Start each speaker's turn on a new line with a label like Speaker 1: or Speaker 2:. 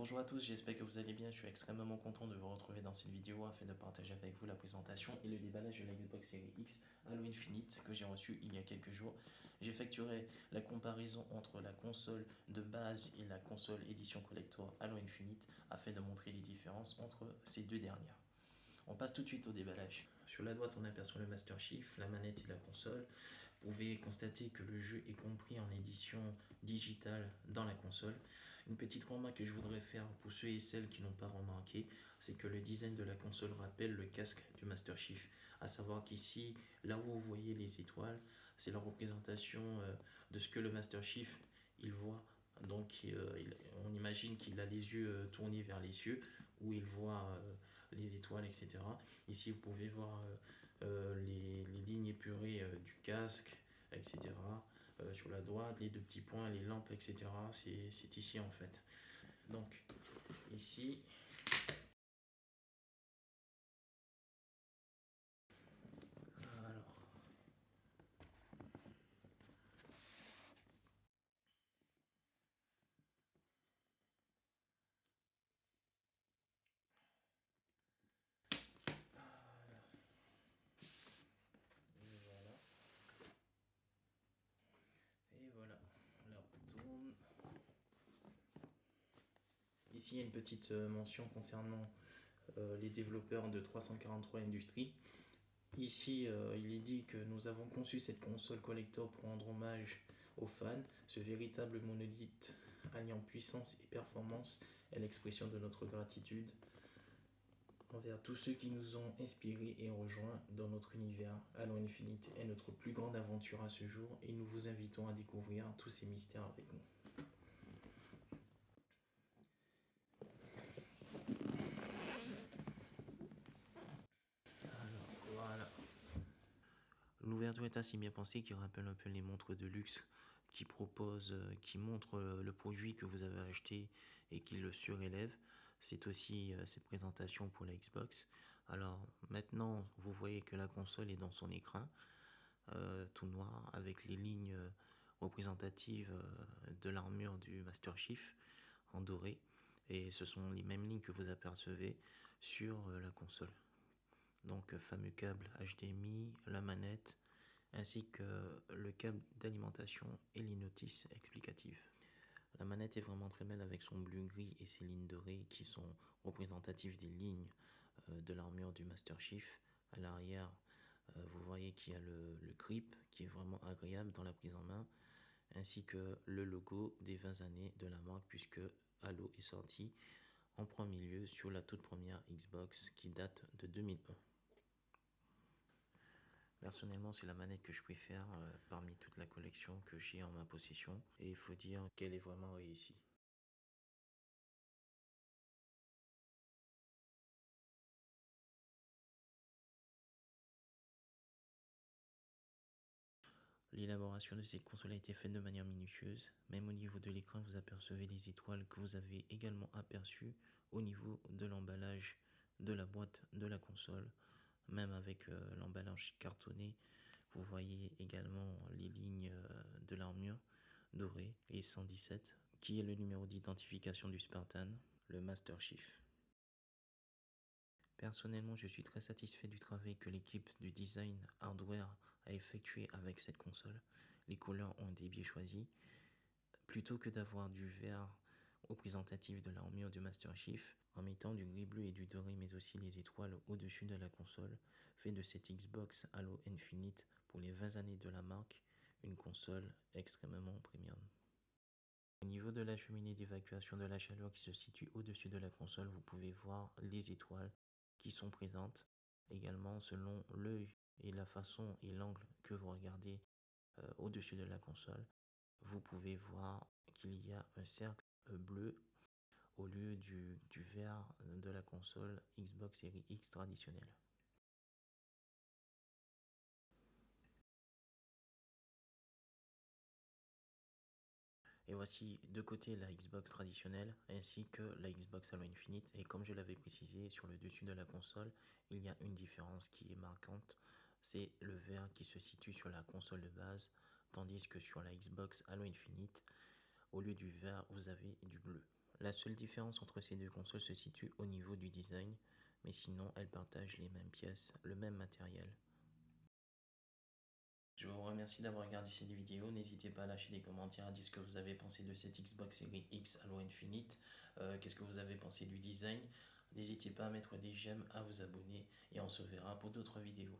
Speaker 1: Bonjour à tous, j'espère que vous allez bien. Je suis extrêmement content de vous retrouver dans cette vidéo afin de partager avec vous la présentation et le déballage de la Xbox Series X Halo Infinite que j'ai reçu il y a quelques jours. J'effectuerai la comparaison entre la console de base et la console édition collector Halo Infinite afin de montrer les différences entre ces deux dernières. On passe tout de suite au déballage. Sur la droite, on aperçoit le Master Chief, la manette et la console. Vous pouvez constater que le jeu est compris en édition digitale dans la console. Une petite remarque que je voudrais faire pour ceux et celles qui n'ont pas remarqué, c'est que le design de la console rappelle le casque du Master Chief. À savoir qu'ici, là où vous voyez les étoiles, c'est la représentation de ce que le Master Chief il voit. Donc on imagine qu'il a les yeux tournés vers les cieux, où il voit les étoiles, etc. Ici, vous pouvez voir les lignes épurées du casque, etc. Sur la droite, les deux petits points, les lampes, etc. C'est ici en fait. Donc, ici, alors, et voilà. Et voilà, là on tourne. Ici, il y a une petite mention concernant les développeurs de 343 Industries. Ici, il est dit que nous avons conçu cette console collector pour rendre hommage aux fans. Ce véritable monolithe alliant puissance et performance est l'expression de notre gratitude envers tous ceux qui nous ont inspirés et rejoints dans notre univers. Halo Infinite est notre plus grande aventure à ce jour et nous vous invitons à découvrir tous ces mystères avec nous. Alors, voilà. L'ouverture est assez bien pensée qui rappelle un peu les montres de luxe qui montrent le produit que vous avez acheté et qui le surélève. C'est aussi cette présentation pour la Xbox. Alors maintenant, vous voyez que la console est dans son écran, tout noir, avec les lignes représentatives de l'armure du Master Chief en doré. Et ce sont les mêmes lignes que vous apercevez sur la console. Donc fameux câble HDMI, la manette, ainsi que le câble d'alimentation et les notices explicatives. La manette est vraiment très belle avec son bleu gris et ses lignes dorées qui sont représentatives des lignes de l'armure du Master Chief. À l'arrière, vous voyez qu'il y a le grip qui est vraiment agréable dans la prise en main, ainsi que le logo des 20 années de la marque puisque Halo est sorti en premier lieu sur la toute première Xbox qui date de 2001. Personnellement, c'est la manette que je préfère parmi toute la collection que j'ai en ma possession. Et il faut dire qu'elle est vraiment réussie. L'élaboration de cette console a été faite de manière minutieuse. Même au niveau de l'écran, vous apercevez les étoiles que vous avez également aperçues au niveau de l'emballage de la boîte de la console. Même avec l'emballage cartonné, vous voyez également les lignes de l'armure dorée et 117, qui est le numéro d'identification du Spartan, le Master Chief. Personnellement, je suis très satisfait du travail que l'équipe du design hardware a effectué avec cette console. Les couleurs ont été bien choisies. Plutôt que d'avoir du vert représentatif de l'armure du Master Chief, en mettant du gris bleu et du doré mais aussi les étoiles au-dessus de la console, fait de cette Xbox Halo Infinite pour les 20 années de la marque une console extrêmement premium. Au niveau de la cheminée d'évacuation de la chaleur qui se situe au-dessus de la console, vous pouvez voir les étoiles qui sont présentes. Également, selon l'œil et la façon et l'angle que vous regardez au-dessus de la console, vous pouvez voir qu'il y a un cercle bleu au lieu du vert de la console Xbox Series X traditionnelle. Et voici de côté la Xbox traditionnelle ainsi que la Xbox Halo Infinite. Et comme je l'avais précisé sur le dessus de la console, il y a une différence qui est marquante. C'est le vert qui se situe sur la console de base, tandis que sur la Xbox Halo Infinite, au lieu du vert, vous avez du bleu. La seule différence entre ces deux consoles se situe au niveau du design, mais sinon elles partagent les mêmes pièces, le même matériel. Je vous remercie d'avoir regardé cette vidéo. N'hésitez pas à lâcher des commentaires, à dire ce que vous avez pensé de cette Xbox Series X Halo Infinite. Qu'est-ce que vous avez pensé du design. N'hésitez pas à mettre des j'aime, à vous abonner et on se verra pour d'autres vidéos.